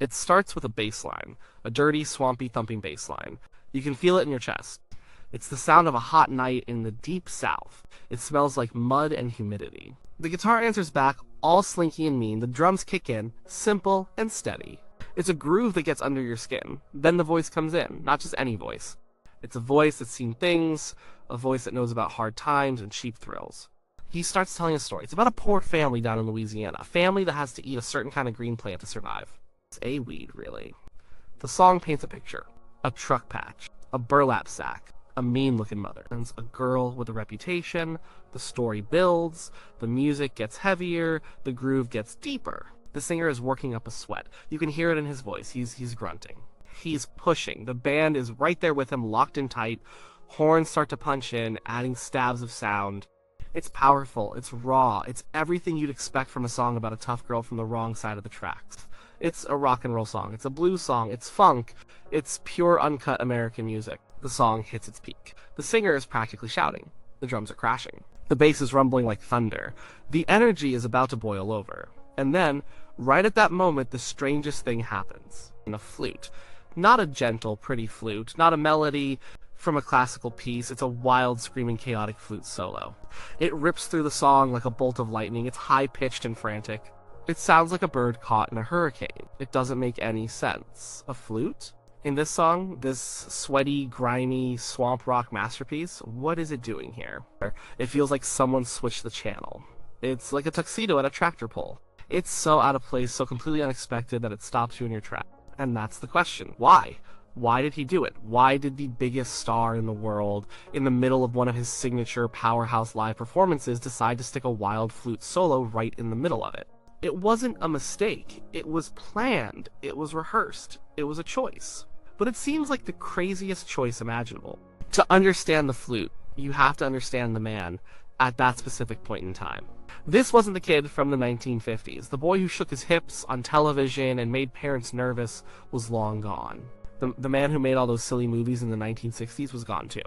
It starts with a bass line, a dirty, swampy, thumping bass line. You can feel it in your chest. It's the sound of a hot night in the deep south. It smells like mud and humidity. The guitar answers back, all slinky and mean. The drums kick in, simple and steady. It's a groove that gets under your skin. Then the voice comes in, not just any voice. It's a voice that's seen things, a voice that knows about hard times and cheap thrills. He starts telling a story. It's about a poor family down in Louisiana, a family that has to eat a certain kind of green plant to survive. It's a weed, really. The song paints a picture. A truck patch, a burlap sack, a mean-looking mother. And a girl with a reputation, the story builds, the music gets heavier, the groove gets deeper. The singer is working up a sweat. You can hear it in his voice. He's grunting. He's pushing. The band is right there with him, locked in tight. Horns start to punch in, adding stabs of sound. It's powerful, it's raw, it's everything you'd expect from a song about a tough girl from the wrong side of the tracks. It's a rock and roll song, it's a blues song, it's funk, it's pure uncut American music. The song hits its peak. The singer is practically shouting. The drums are crashing. The bass is rumbling like thunder. The energy is about to boil over. And then, right at that moment, the strangest thing happens. In a flute. Not a gentle, pretty flute, not a melody from a classical piece. It's a wild, screaming, chaotic flute solo. It rips through the song like a bolt of lightning. It's high-pitched and frantic. It sounds like a bird caught in a hurricane. It doesn't make any sense. A flute? In this song, this sweaty, grimy, swamp rock masterpiece, what is it doing here? It feels like someone switched the channel. It's like a tuxedo at a tractor pull. It's so out of place, so completely unexpected that it stops you in your track. And that's the question. Why? Why did he do it? Why did the biggest star in the world, in the middle of one of his signature powerhouse live performances, decide to stick a wild flute solo right in the middle of it? It wasn't a mistake. It was planned. It was rehearsed. It was a choice. But it seems like the craziest choice imaginable. To understand the flute, you have to understand the man at that specific point in time. This wasn't the kid from the 1950s. The boy who shook his hips on television and made parents nervous was long gone. The man who made all those silly movies in the 1960s was gone too.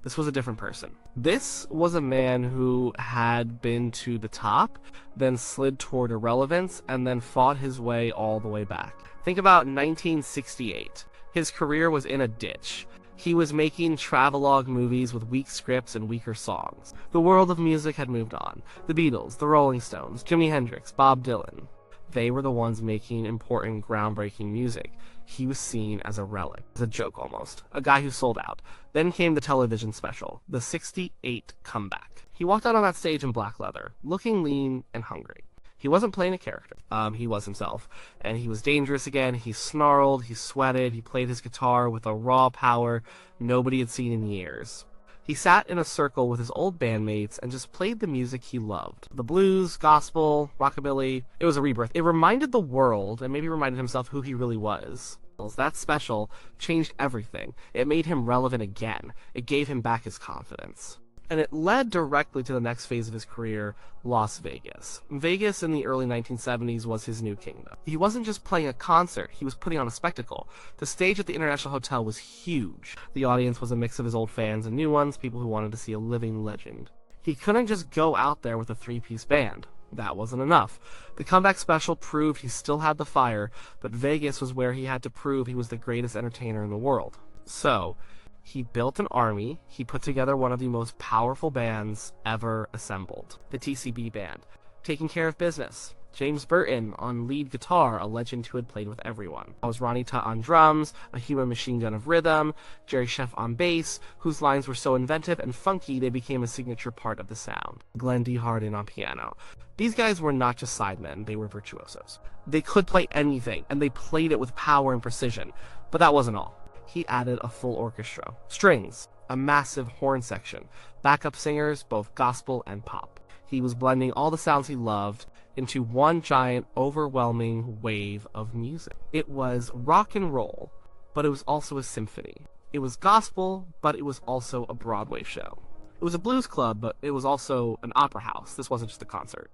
This was a different person. This was a man who had been to the top, then slid toward irrelevance, and then fought his way all the way back. Think about 1968. His career was in a ditch. He was making travelogue movies with weak scripts and weaker songs. The world of music had moved on. The Beatles, the Rolling Stones, Jimi Hendrix, Bob Dylan. They were the ones making important, groundbreaking music. He was seen as a relic, as a joke almost, a guy who sold out. Then came the television special, the '68 comeback. He walked out on that stage in black leather, looking lean and hungry. He wasn't playing a character. He was himself. And he was dangerous again. He snarled, he sweated, he played his guitar with a raw power nobody had seen in years. He sat in a circle with his old bandmates and just played the music he loved. The blues, gospel, rockabilly. It was a rebirth. It reminded the world, and maybe reminded himself who he really was. That special changed everything. It made him relevant again. It gave him back his confidence. And it led directly to the next phase of his career, Las Vegas. Vegas in the early 1970s was his new kingdom. He wasn't just playing a concert, he was putting on a spectacle. The stage at the International Hotel was huge. The audience was a mix of his old fans and new ones, people who wanted to see a living legend. He couldn't just go out there with a three-piece band. That wasn't enough. The comeback special proved he still had the fire, but Vegas was where he had to prove he was the greatest entertainer in the world. So, he built an army. He put together one of the most powerful bands ever assembled, the TCB Band, taking care of business. James Burton on lead guitar, a legend who had played with everyone. I was Ronnie Tutt on drums, a human machine gun of rhythm, Jerry Sheff on bass, whose lines were so inventive and funky they became a signature part of the sound. Glenn D. Hardin on piano. These guys were not just sidemen, they were virtuosos. They could play anything, and they played it with power and precision. But that wasn't all. He added a full orchestra. Strings, a massive horn section, backup singers, both gospel and pop. He was blending all the sounds he loved into one giant, overwhelming wave of music. It was rock and roll, but it was also a symphony. It was gospel, but it was also a Broadway show. It was a blues club, but it was also an opera house. This wasn't just a concert.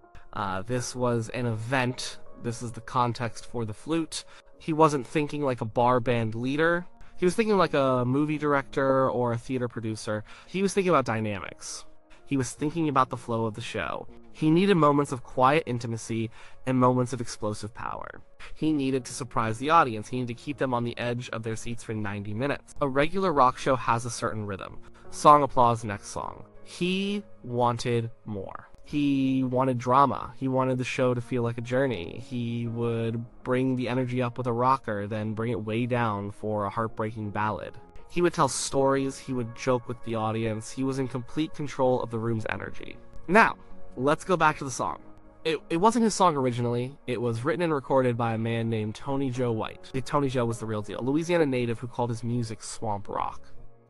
This was an event. This is the context for the flute. He wasn't thinking like a bar band leader. He was thinking like a movie director or a theater producer. He was thinking about dynamics. He was thinking about the flow of the show. He needed moments of quiet intimacy and moments of explosive power. He needed to surprise the audience. He needed to keep them on the edge of their seats for 90 minutes. A regular rock show has a certain rhythm. Song, applause, next song. He wanted more. He wanted drama. He wanted the show to feel like a journey. He would bring the energy up with a rocker, then bring it way down for a heartbreaking ballad. He would tell stories. He would joke with the audience. He was in complete control of the room's energy. Now, let's go back to the song. It wasn't his song originally. It was written and recorded by a man named Tony Joe White. Tony Joe was the real deal, a Louisiana native who called his music swamp rock.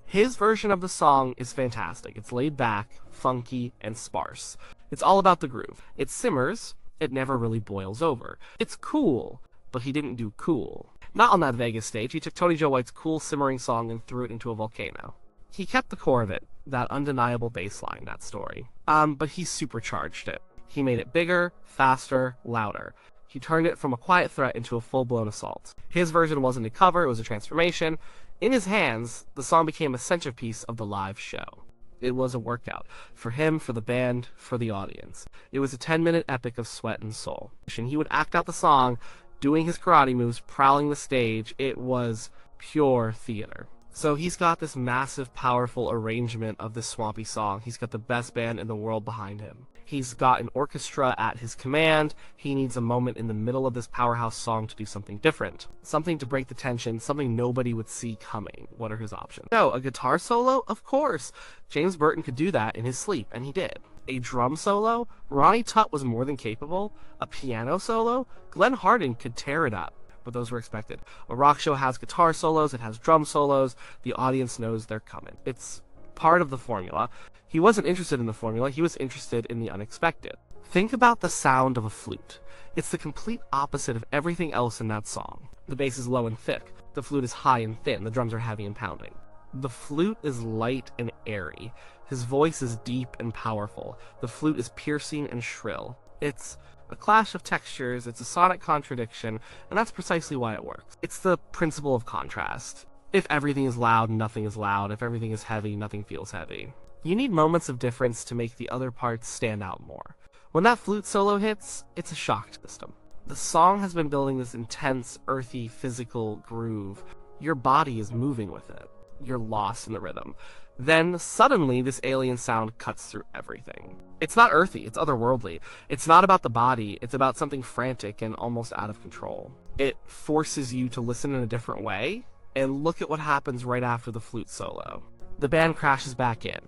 His version of the song is fantastic. It's laid back, funky, and sparse. It's all about the groove. It simmers, it never really boils over. It's cool, but he didn't do cool. Not on that Vegas stage. He took Tony Joe White's cool simmering song and threw it into a volcano. He kept the core of it, that undeniable bass line, that story. But he supercharged it. He made it bigger, faster, louder. He turned it from a quiet threat into a full-blown assault. His version wasn't a cover, it was a transformation. In his hands, the song became a centerpiece of the live show. It was a workout. For him, for the band, for the audience. It was a 10-minute epic of sweat and soul. And he would act out the song, doing his karate moves, prowling the stage. It was pure theater. So he's got this massive, powerful arrangement of this swampy song. He's got the best band in the world behind him. He's got an orchestra at his command. He needs a moment in the middle of this powerhouse song to do something different. Something to break the tension, something nobody would see coming. What are his options? So, a guitar solo? Of course. James Burton could do that in his sleep, and he did. A drum solo? Ronnie Tutt was more than capable. A piano solo? Glenn Hardin could tear it up. But those were expected. A rock show has guitar solos, it has drum solos, the audience knows they're coming. It's part of the formula. He wasn't interested in the formula, he was interested in the unexpected. Think about the sound of a flute. It's the complete opposite of everything else in that song. The bass is low and thick, the flute is high and thin, the drums are heavy and pounding. The flute is light and airy. His voice is deep and powerful. The flute is piercing and shrill. It's a clash of textures, it's a sonic contradiction, and that's precisely why it works. It's the principle of contrast. If everything is loud, nothing is loud. If everything is heavy, nothing feels heavy. You need moments of difference to make the other parts stand out more. When that flute solo hits, it's a shock to the system. The song has been building this intense, earthy, physical groove. Your body is moving with it. You're lost in the rhythm. Then, suddenly, this alien sound cuts through everything. It's not earthy, it's otherworldly. It's not about the body, it's about something frantic and almost out of control. It forces you to listen in a different way, and look at what happens right after the flute solo. The band crashes back in.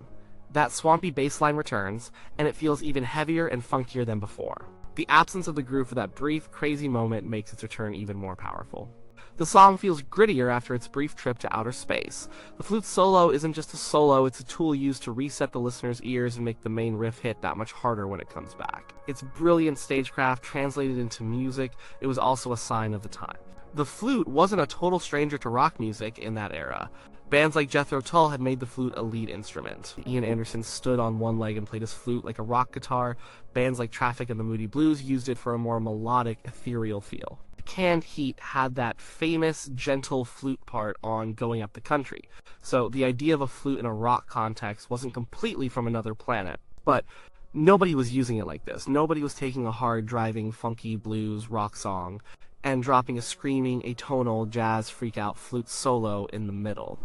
That swampy bass line returns, and it feels even heavier and funkier than before. The absence of the groove for that brief, crazy moment makes its return even more powerful. The song feels grittier after its brief trip to outer space. The flute solo isn't just a solo, it's a tool used to reset the listener's ears and make the main riff hit that much harder when it comes back. It's brilliant stagecraft translated into music. It was also a sign of the time. The flute wasn't a total stranger to rock music in that era. Bands like Jethro Tull had made the flute a lead instrument. Ian Anderson stood on one leg and played his flute like a rock guitar. Bands like Traffic and the Moody Blues used it for a more melodic, ethereal feel. Canned Heat had that famous, gentle flute part on Going Up the Country. So the idea of a flute in a rock context wasn't completely from another planet. But nobody was using it like this. Nobody was taking a hard, driving, funky blues rock song and dropping a screaming, atonal, jazz freak-out flute solo in the middle.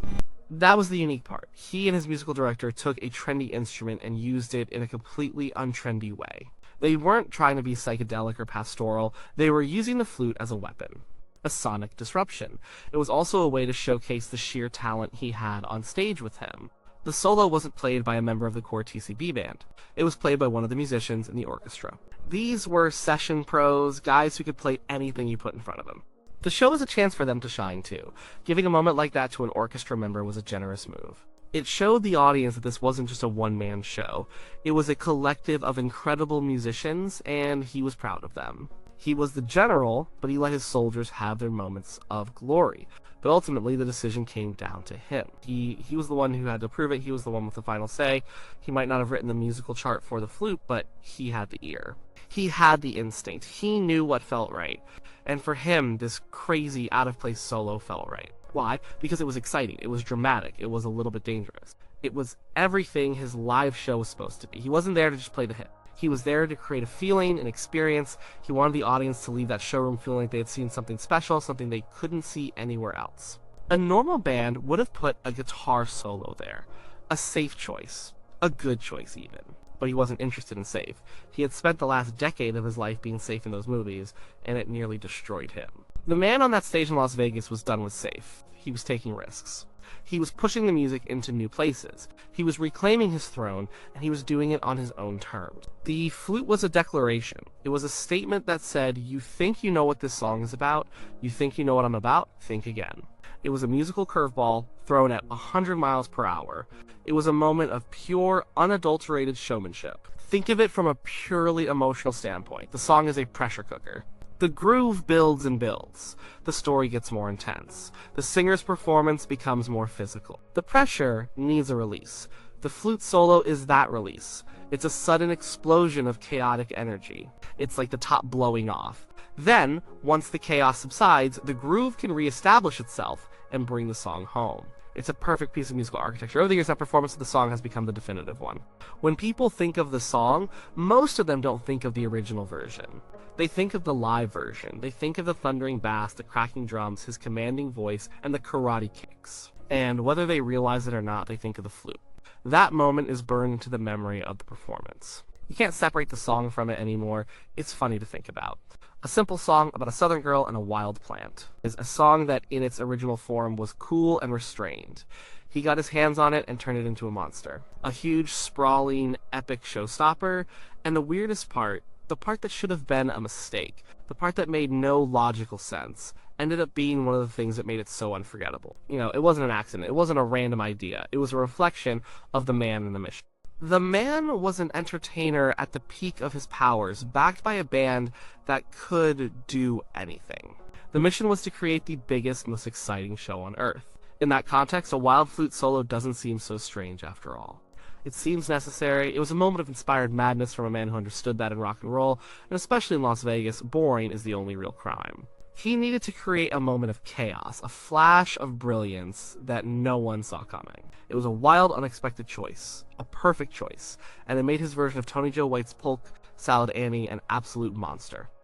That was the unique part. He and his musical director took a trendy instrument and used it in a completely untrendy way. They weren't trying to be psychedelic or pastoral, they were using the flute as a weapon. A sonic disruption. It was also a way to showcase the sheer talent he had on stage with him. The solo wasn't played by a member of the core TCB band. It was played by one of the musicians in the orchestra. These were session pros, guys who could play anything you put in front of them. The show was a chance for them to shine too. Giving a moment like that to an orchestra member was a generous move. It showed the audience that this wasn't just a one-man show. It was a collective of incredible musicians, and he was proud of them. He was the general, but he let his soldiers have their moments of glory. But ultimately, the decision came down to him. He was the one who had to prove it. He was the one with the final say. He might not have written the musical chart for the flute, but he had the ear. He had the instinct. He knew what felt right. And for him, this crazy, out-of-place solo felt right. Why? Because it was exciting, it was dramatic, it was a little bit dangerous. It was everything his live show was supposed to be. He wasn't there to just play the hit. He was there to create a feeling, an experience. He wanted the audience to leave that showroom feeling like they had seen something special, something they couldn't see anywhere else. A normal band would have put a guitar solo there. A safe choice. A good choice, even. But he wasn't interested in safe. He had spent the last decade of his life being safe in those movies, and it nearly destroyed him. The man on that stage in Las Vegas was done with safe. He was taking risks. He was pushing the music into new places. He was reclaiming his throne, and he was doing it on his own terms. The flute was a declaration. It was a statement that said, you think you know what this song is about? You think you know what I'm about? Think again. It was a musical curveball thrown at 100 miles per hour. It was a moment of pure, unadulterated showmanship. Think of it from a purely emotional standpoint. The song is a pressure cooker. The groove builds and builds. The story gets more intense. The singer's performance becomes more physical. The pressure needs a release. The flute solo is that release. It's a sudden explosion of chaotic energy. It's like the top blowing off. Then, once the chaos subsides, the groove can reestablish itself and bring the song home. It's a perfect piece of musical architecture. Over the years, that performance of the song has become the definitive one. When people think of the song, most of them don't think of the original version. They think of the live version. They think of the thundering bass, the cracking drums, his commanding voice, and the karate kicks. And whether they realize it or not, they think of the flute. That moment is burned into the memory of the performance. You can't separate the song from it anymore. It's funny to think about. A simple song about a southern girl and a wild plant is a song that in its original form was cool and restrained. He got his hands on it and turned it into a monster. A huge, sprawling, epic showstopper, and the weirdest part, the part that should have been a mistake, the part that made no logical sense, ended up being one of the things that made it so unforgettable. It wasn't an accident. It wasn't a random idea. It was a reflection of the man and the mission. The man was an entertainer at the peak of his powers, backed by a band that could do anything. The mission was to create the biggest, most exciting show on Earth. In that context, a wild flute solo doesn't seem so strange after all. It seems necessary. It was a moment of inspired madness from a man who understood that in rock and roll, and especially in Las Vegas, boring is the only real crime. He needed to create a moment of chaos, a flash of brilliance that no one saw coming. It was a wild, unexpected choice, a perfect choice, and it made his version of Tony Joe White's Polk Salad Annie an absolute monster.